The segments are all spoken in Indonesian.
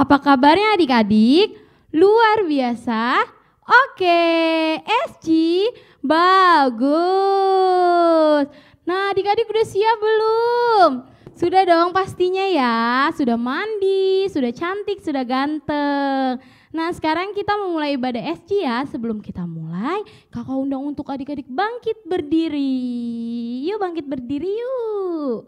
Apa kabarnya adik-adik? Luar biasa? Oke, SG, bagus. Nah, adik-adik udah siap belum? Sudah dong pastinya ya, sudah mandi, sudah cantik, sudah ganteng. Nah, sekarang kita memulai ibadah SG ya. Sebelum kita mulai, kakak undang untuk adik-adik bangkit berdiri. Yuk bangkit berdiri yuk.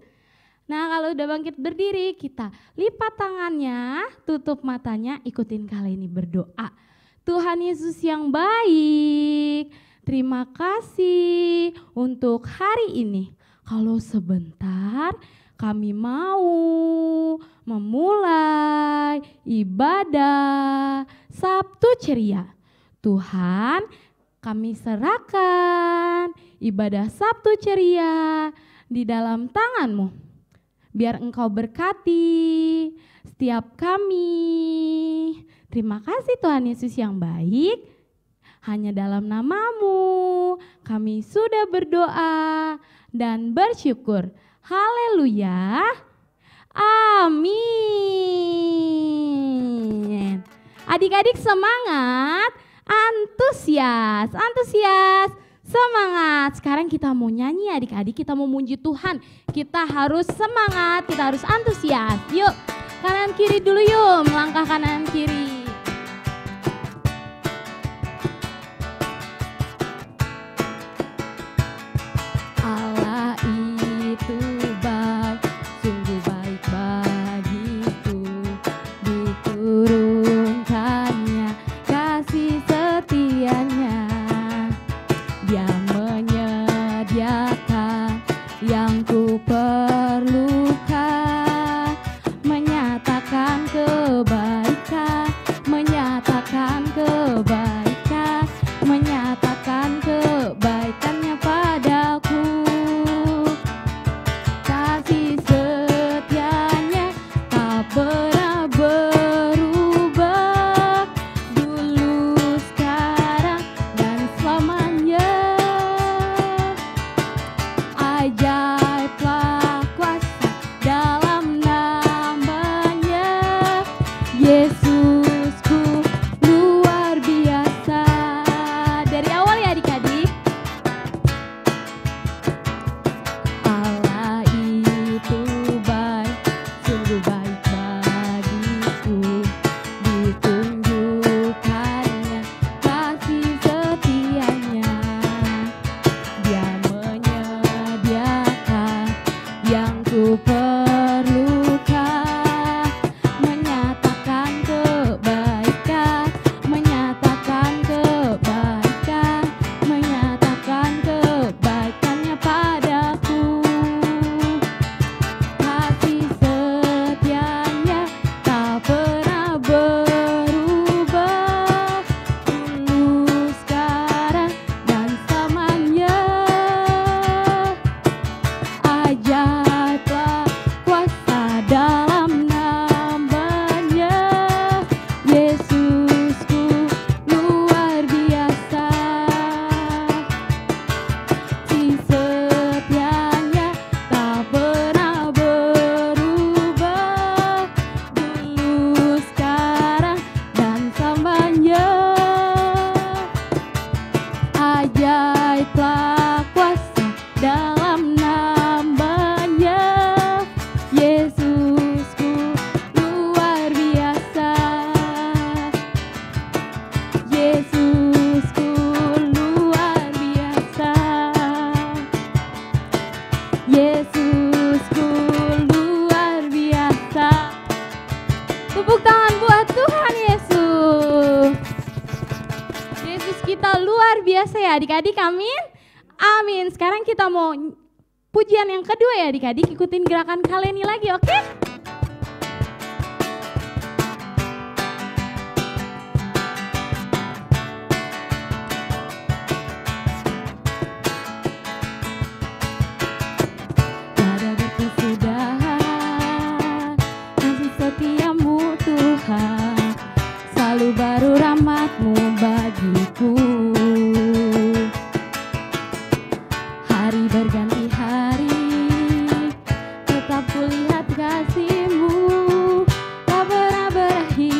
Nah, kalau udah bangkit berdiri, kita lipat tangannya, tutup matanya, ikutin kali ini berdoa. Tuhan Yesus yang baik, terima kasih untuk hari ini. Kalau sebentar kami mau memulai ibadah Sabtu ceria. Tuhan, kami serahkan ibadah Sabtu ceria di dalam tangan-Mu. Biar Engkau berkati setiap kami. Terima kasih Tuhan Yesus yang baik. Hanya dalam nama-Mu kami sudah berdoa dan bersyukur. Haleluya. Amin. Adik-adik semangat, antusias, semangat. Sekarang kita mau nyanyi adik-adik, kita mau muji Tuhan. Kita harus semangat, kita harus antusias. Yuk, kanan kiri dulu yuk, melangkah kanan kiri. Allah itu baik, sungguh baik bagiku. Diturunkannya kasih setianya. Dia menyediakan yang ku perlukan, menyatakan kebaikan, menyatakan kebaikan, menyatakan kebaikannya padaku. Kasih setianya tak pernah berubah, dulu, sekarang, dan selamanya. Ajaiblah kuasa dalam namanya, Yesusku luar biasa. Dari awal ya adik-adik. Allah itu baik, sungguh baik bagiku. Ditunjukkannya kasih setianya. Dia menyediakan yang ku perlukan, menyatakan kebaikan, menyatakan kebaikan, menyatakan kebaikannya padaku. Kasih setianya tak pernah berubah, dulu, sekarang, dan selamanya. Ajaiblah kuasa dalam namanya, Yesusku luar biasa. Si setianya tak pernah berubah, dulu, sekarang, dan selamanya. Ajaiblah kuasa dalam namanya, Yesusku luar biasa. Yesusku luar biasa. Yesusku luar biasa. Tepuk tangan buat Tuhan Yesus. Yesus kita luar biasa ya adik-adik, amin. Amin. Sekarang kita mau pujian yang kedua ya adik-adik, ikutin gerakan kalian ini lagi, oke? Tiada berkesudahan kasih setiamu Tuhan, selalu baru rahmat-Mu bagiku. Hari berganti hari, tetap kulihat kasih-Mu tak pernah berakhir.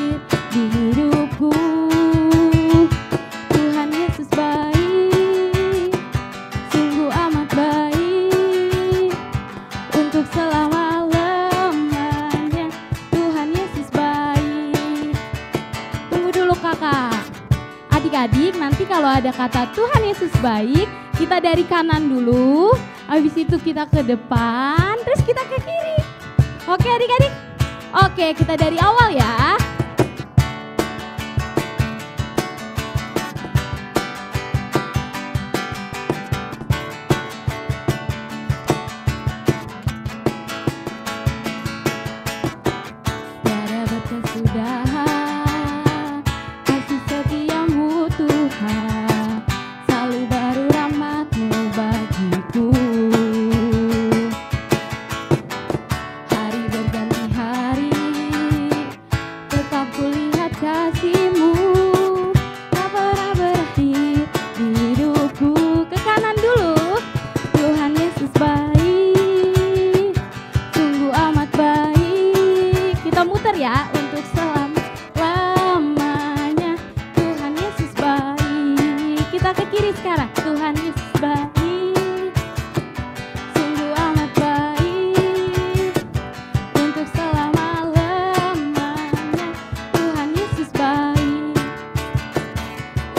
adik-adik nanti kalau ada kata Tuhan Yesus baik, kita dari kanan dulu, habis itu kita ke depan, terus kita ke kiri. Oke adik-adik? Oke, kita dari awal ya. Tiada berkesudahan, kasih setiamu Tuhan, selalu baru rahmat-Mu bagiku. Hari berganti hari, tetap kulihat kasih-Mu, tak pernah berakhir di hidupku. Ke kanan dulu. Tuhan Yesus baik, sungguh amat baik. Kita muter ya untuk selama-lamanya. Tuhan Yesus baik. Kita ke kiri sekarang. Tuhan Yesus baik, sungguh amat baik, untuk selama-lamanya. Tuhan Yesus baik,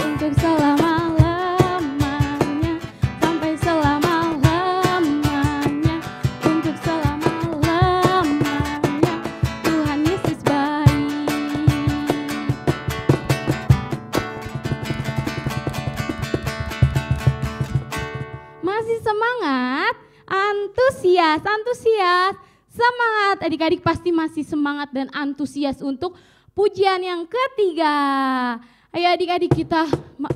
untuk selama-lamanya, sampai selama-lamanya, untuk selama-lamanya. Tuhan Yesus baik. Masih semangat? Antusias, antusias. Semangat, adik-adik pasti masih semangat dan antusias untuk pujian yang ketiga. Ayo adik-adik kita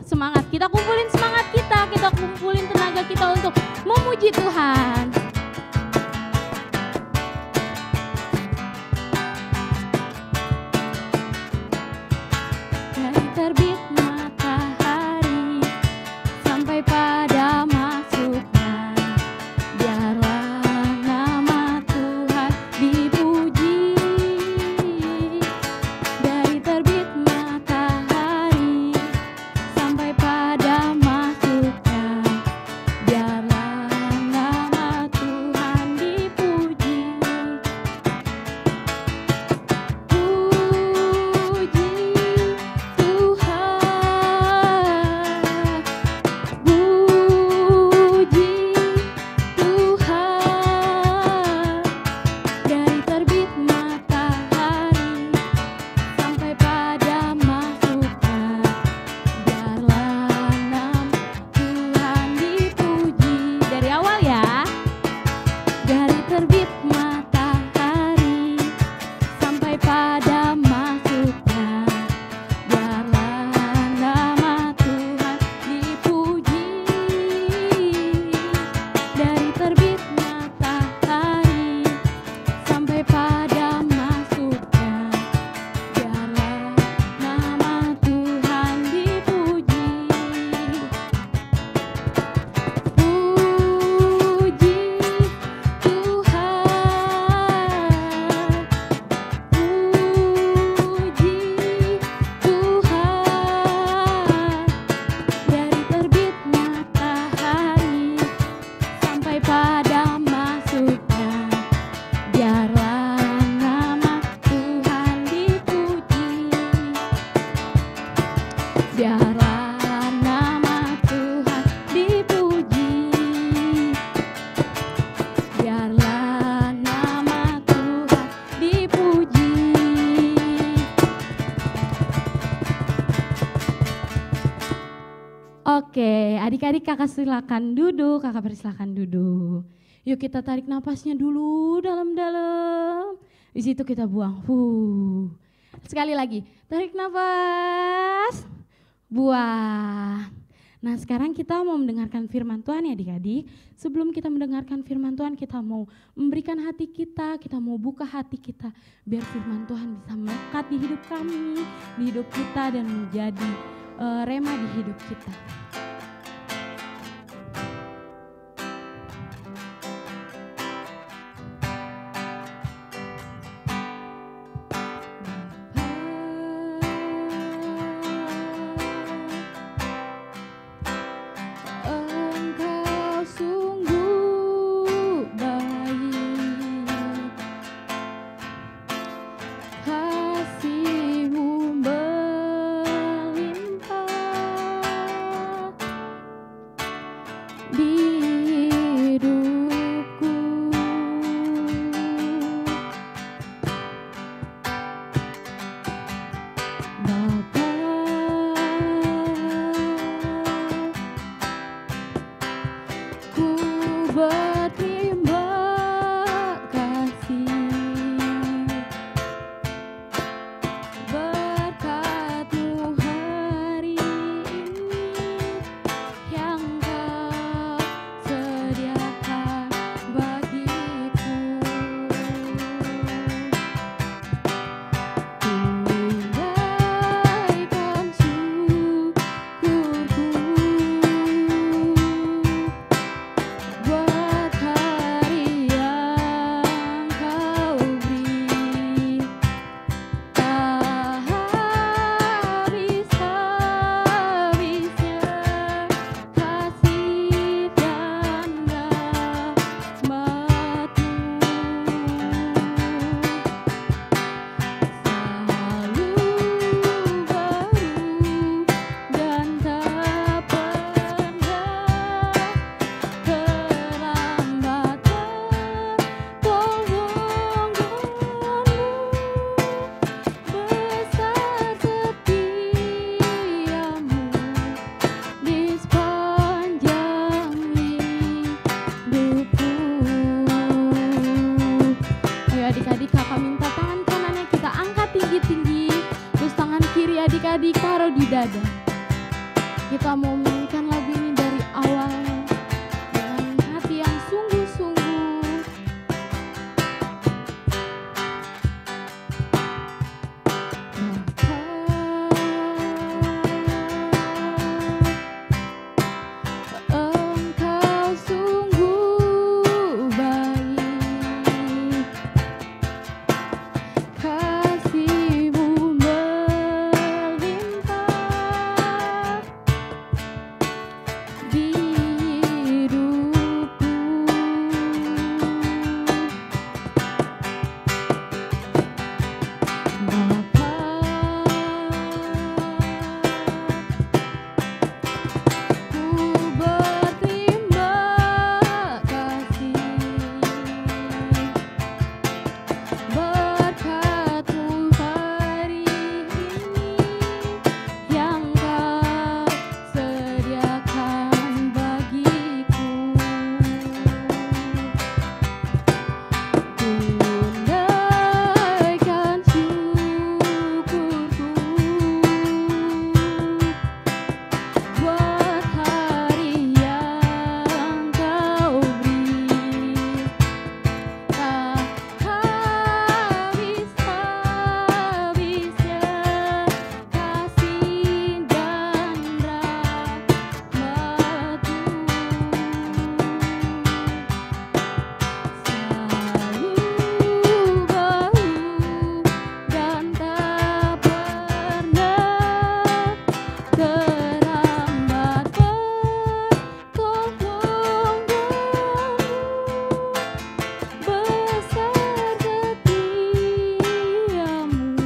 semangat, kita kumpulin semangat kita kumpulin tenaga kita untuk memuji Tuhan. Dari terbit matahari sampai pada masuknya, biarlah nama Tuhan dipuji. Dari terbit matahari sampai pada masuknya, biarlah nama Tuhan dipuji. Puji Tuhan, puji Tuhan. Dari terbit matahari sampai pada masuknya, biarlah nama Tuhan dipuji. Dari awal ya. Dari terbit matahari sampai pada masuknya, biarlah nama Tuhan dipuji. Dari terbit matahari sampai pada masuknya, biarlah nama Tuhan dipuji. Puji Oke, adik-adik kakak silakan duduk, kakak persilakan duduk. Yuk kita tarik napasnya dulu dalam-dalam. Di situ kita buang. Sekali lagi, tarik nafas, buang. Nah sekarang kita mau mendengarkan firman Tuhan ya adik-adik. Sebelum kita mendengarkan firman Tuhan, kita mau memberikan hati kita mau buka hati kita. Biar firman Tuhan bisa melekat di hidup kami, di hidup kita dan menjadi rema di hidup kita. Kasih-Mu melimpah. dada. Kita mau menyanyikan lagu ini dari awalnya dengan hati yang sungguh-sungguh. Engkau sungguh baik, kasih-Mu melimpah di hidupku. Bapa, ku berterima kasih berkat-Mu hari ini yang Kau sediakan bagiku. Ku naikkan syukurku buat hari yang Kau beri. Tak habis-habisnya kasih dan rahmat-Mu. Selalu bahu dan tak pernah terlambat bertolong denganmu. Besar setiamu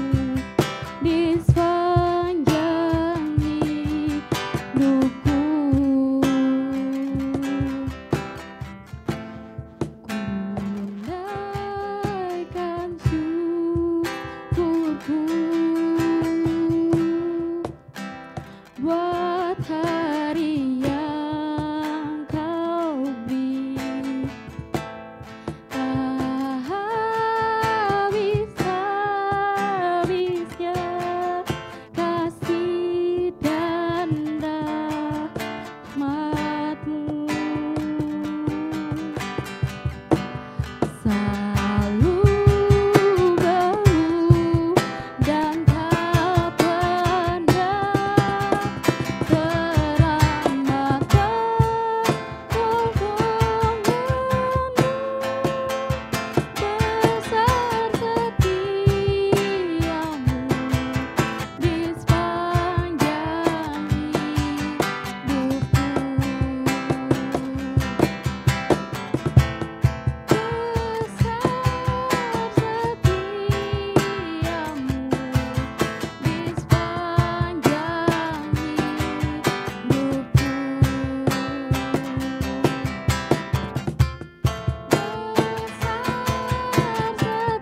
di sepanjang hidupku. Ku naikkan syukurku buat hari yang Kau beri. Tak habis-habisnya kasih dan rahmat-Mu. Selalu bahu dan tak pernah terlambat bertolong denganmu. Besar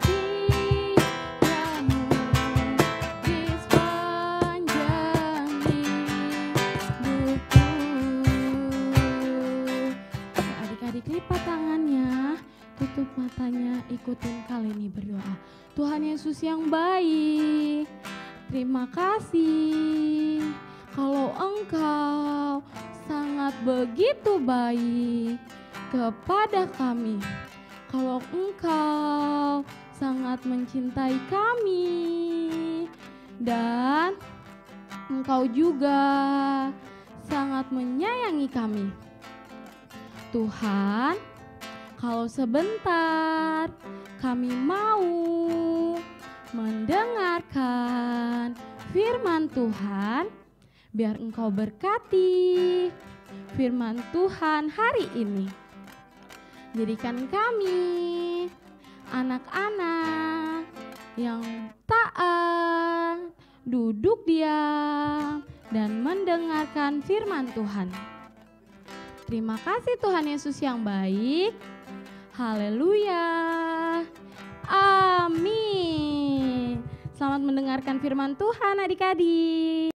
setiamu di sepanjang hidupku. Adik-adik lipat tangannya, tutup matanya, ikutin Kaleni berdoa. Tuhan Yesus yang baik, terima kasih kalau Engkau sangat begitu baik kepada kami. Kalau Engkau sangat mencintai kami dan Engkau juga sangat menyayangi kami. Tuhan, kalau sebentar kami mau mendengarkan firman Tuhan, biar Engkau berkati firman Tuhan hari ini. Jadikan kami anak-anak yang taat, duduk diam, dan mendengarkan firman Tuhan. Terima kasih Tuhan Yesus yang baik. Haleluya. Amin. Selamat mendengarkan firman Tuhan adik-adik.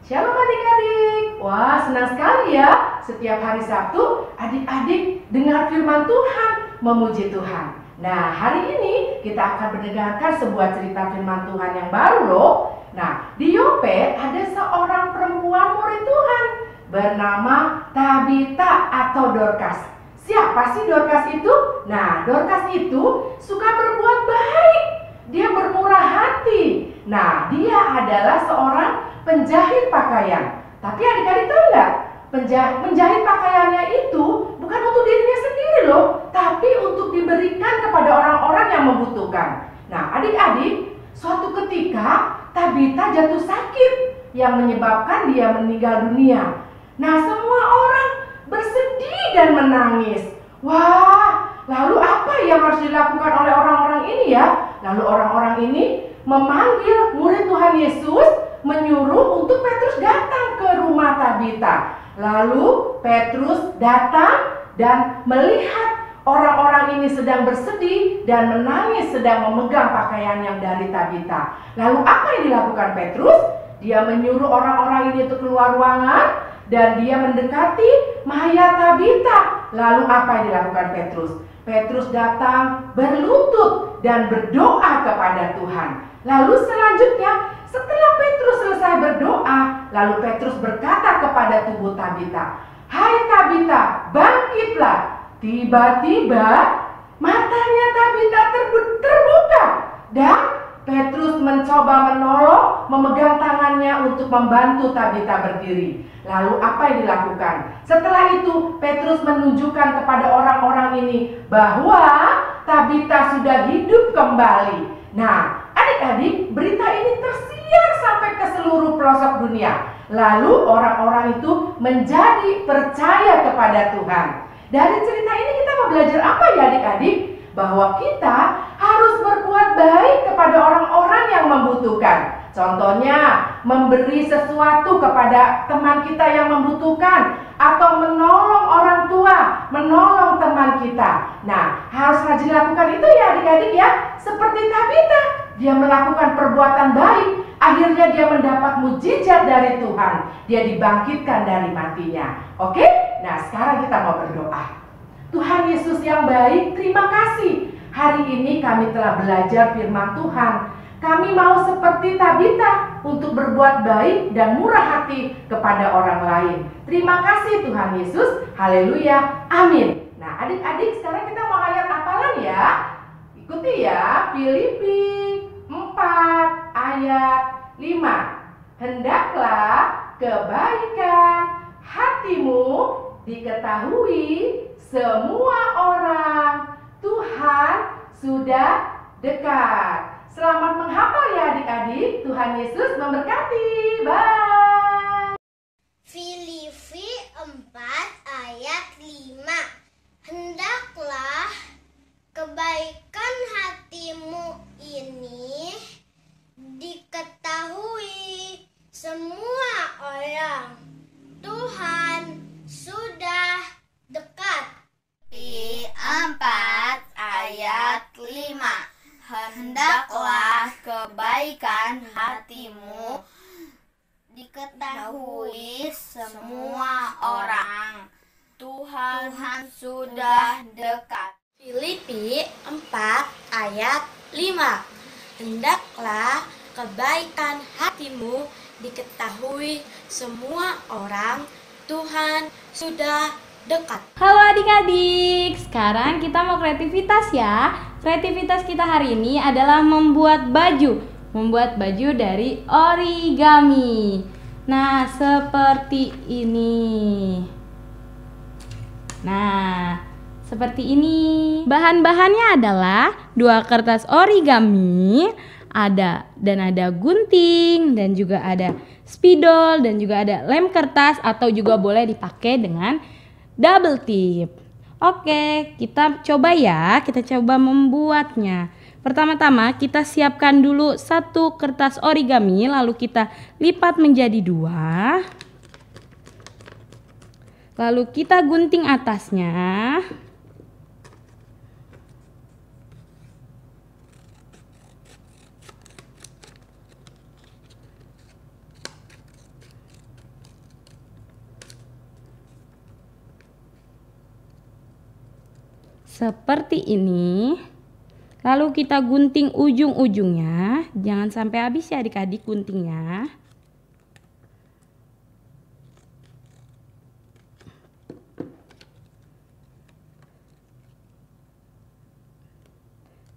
Shalom adik-adik. Wah, senang sekali ya. Setiap hari Sabtu adik-adik dengar firman Tuhan, memuji Tuhan. Nah, hari ini kita akan mendengarkan sebuah cerita firman Tuhan yang baru loh. Nah, di Yope ada seorang perempuan murid Tuhan bernama Tabita atau Dorcas. Siapa sih Dorcas itu? Nah, Dorcas itu suka berbuat baik. Dia bermurah hati. Nah, dia adalah seorang penjahit pakaian. Tapi adik-adik tahu nggak? Menjahit pakaiannya itu bukan untuk dirinya sendiri loh, tapi untuk diberikan kepada orang-orang yang membutuhkan. Nah, adik-adik, suatu ketika Tabita jatuh sakit yang menyebabkan dia meninggal dunia. Nah, semua orang bersedih dan menangis. Wah, lalu apa yang harus dilakukan oleh orang-orang ini ya? Lalu orang-orang ini memanggil murid Tuhan Yesus, menyuruh untuk Petrus datang ke rumah Tabita. Lalu Petrus datang dan melihat orang-orang ini sedang bersedih dan menangis, sedang memegang pakaian yang dari Tabita. Lalu apa yang dilakukan Petrus? Dia menyuruh orang-orang ini untuk keluar ruangan dan dia mendekati mayat Tabita. Lalu apa yang dilakukan Petrus? Petrus datang berlutut dan berdoa kepada Tuhan. Lalu selanjutnya, setelah Petrus selesai berdoa, lalu Petrus berkata kepada tubuh Tabita, "Hai Tabita, bangkitlah." Tiba-tiba matanya Tabita terbuka dan Petrus mencoba menolong, memegang tangannya untuk membantu Tabita berdiri. Lalu apa yang dilakukan? Setelah itu Petrus menunjukkan kepada orang-orang ini bahwa Tabita sudah hidup kembali. Nah, adik-adik, berita ini tersiar sampai ke seluruh pelosok dunia. Lalu orang-orang itu menjadi percaya kepada Tuhan. Dari cerita ini kita mau belajar apa ya adik-adik? Bahwa kita harus berbuat baik kepada orang-orang yang membutuhkan. Contohnya, memberi sesuatu kepada teman kita yang membutuhkan, atau menolong orang tua, menolong teman kita. Nah, harus rajin lakukan itu ya adik-adik ya. Seperti Tabita, dia melakukan perbuatan baik, akhirnya dia mendapat mujizat dari Tuhan. Dia dibangkitkan dari matinya. Oke? Nah, sekarang kita mau berdoa. Tuhan Yesus yang baik, terima kasih. Hari ini kami telah belajar firman Tuhan. Kami mau seperti Tabita untuk berbuat baik dan murah hati kepada orang lain. Terima kasih Tuhan Yesus. Haleluya. Amin. Nah, adik-adik, sekarang kita mau ayat hafalan ya. Ikuti ya. Filipi 4 ayat 5. Hendaklah kebaikan hatimu diketahui semua orang. Tuhan sudah dekat. Selamat menghafal ya adik-adik. Tuhan Yesus memberkati. Bye. Filipi 4 ayat 5. Hendaklah kebaikan hatimu ini diketahui semua orang. Tuhan sudah dekat. Filipi 4 ayat 5. Hendaklah kebaikan hatimu diketahui semua orang. Tuhan sudah dekat. Filipi 4 ayat 5. Hendaklah kebaikan hatimu diketahui semua orang. Tuhan sudah dekat. Halo adik-adik, sekarang kita mau kreativitas ya. Kreativitas kita hari ini adalah membuat baju. Membuat baju dari origami. Nah, seperti ini. Nah, seperti ini. Bahan-bahannya adalah 2 kertas origami, ada gunting, dan juga ada spidol, dan juga ada lem kertas, atau juga boleh dipakai dengan double tip. Oke, kita coba ya. Kita coba membuatnya. Pertama-tama kita siapkan dulu 1 kertas origami, lalu kita lipat menjadi 2. Lalu kita gunting atasnya. Seperti ini. Lalu kita gunting ujung-ujungnya, jangan sampai habis ya adik-adik guntingnya.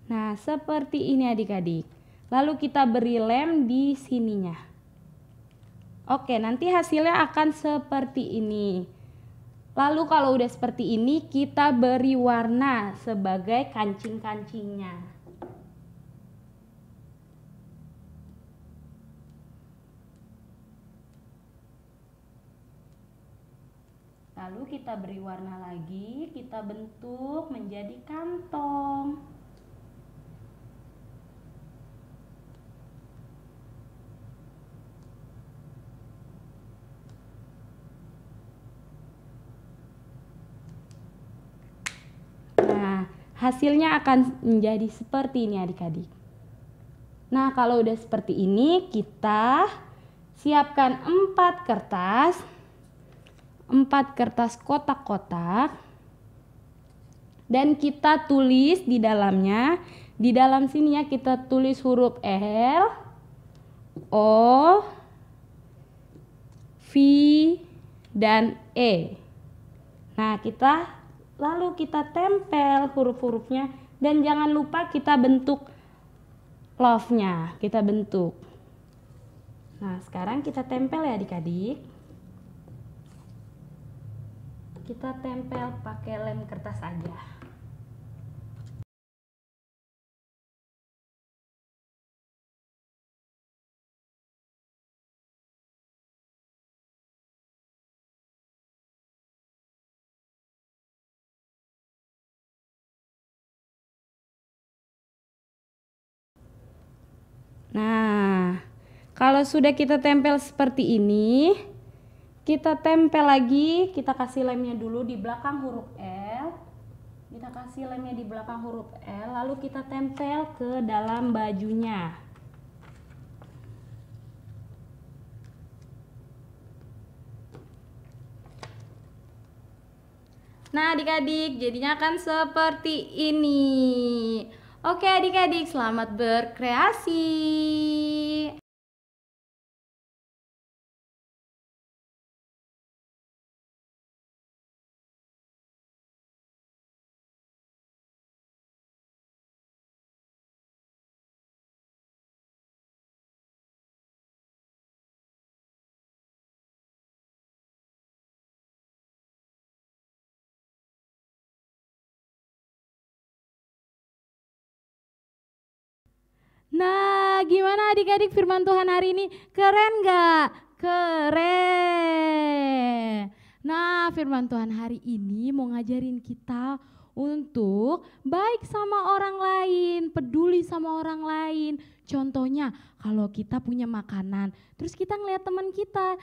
Nah, seperti ini adik-adik. Lalu kita beri lem di sininya. Oke, nanti hasilnya akan seperti ini. Lalu kalau udah seperti ini, kita beri warna sebagai kancing-kancingnya. Lalu kita beri warna lagi, kita bentuk menjadi kantong. Hasilnya akan menjadi seperti ini adik-adik. Nah, kalau udah seperti ini, kita siapkan 4 kertas kotak-kotak, dan kita tulis di dalamnya. Di dalam sini ya kita tulis huruf L, O, V, dan E. Nah, lalu kita tempel huruf-hurufnya, dan jangan lupa kita bentuk love-nya, kita bentuk. Nah, sekarang kita tempel ya adik-adik. Kita tempel pakai lem kertas aja. Nah, kalau sudah kita tempel seperti ini, kita tempel lagi, kita kasih lemnya dulu di belakang huruf L. Kita kasih lemnya di belakang huruf L, lalu kita tempel ke dalam bajunya. Nah adik-adik, jadinya akan seperti ini. Oke adik-adik, selamat berkreasi. Nah, gimana adik-adik firman Tuhan hari ini? Keren gak? Keren. Nah, firman Tuhan hari ini mau ngajarin kita untuk baik sama orang lain, peduli sama orang lain. Contohnya, kalau kita punya makanan, terus kita ngeliat teman kita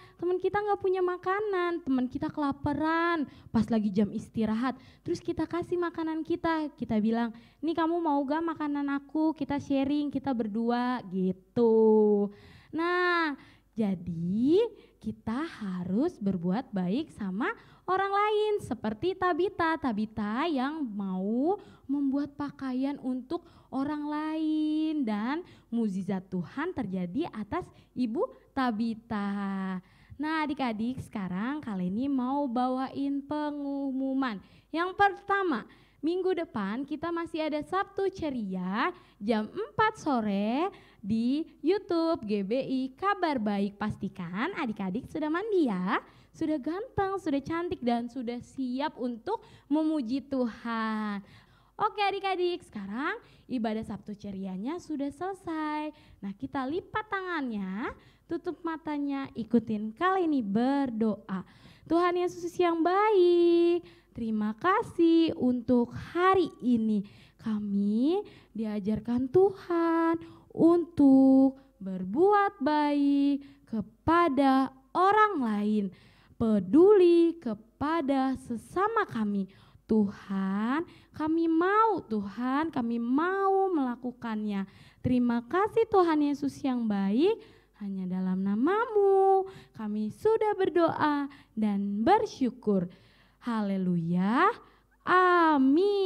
nggak punya makanan, teman kita kelaparan, pas lagi jam istirahat, terus kita kasih makanan kita bilang, nih kamu mau gak makanan aku, kita sharing, kita berdua gitu. Nah, jadi kita harus berbuat baik sama orang lain seperti Tabita yang mau membuat pakaian untuk orang lain, dan mukjizat Tuhan terjadi atas Ibu Tabita. Nah adik-adik, sekarang kali ini mau bawain pengumuman. Yang pertama, minggu depan kita masih ada Sabtu Ceria jam 4 sore di YouTube GBI Kabar Baik. Pastikan adik-adik sudah mandi ya, sudah ganteng, sudah cantik, dan sudah siap untuk memuji Tuhan. Oke adik-adik, sekarang ibadah Sabtu Cerianya sudah selesai. Nah kita lipat tangannya, tutup matanya, ikutin kali ini berdoa. Tuhan Yesus yang baik, terima kasih untuk hari ini. Kami diajarkan Tuhan untuk berbuat baik kepada orang lain, peduli kepada sesama kami. Tuhan, kami mau melakukannya. Terima kasih Tuhan Yesus yang baik, hanya dalam nama-Mu kami sudah berdoa dan bersyukur. Haleluya, amin.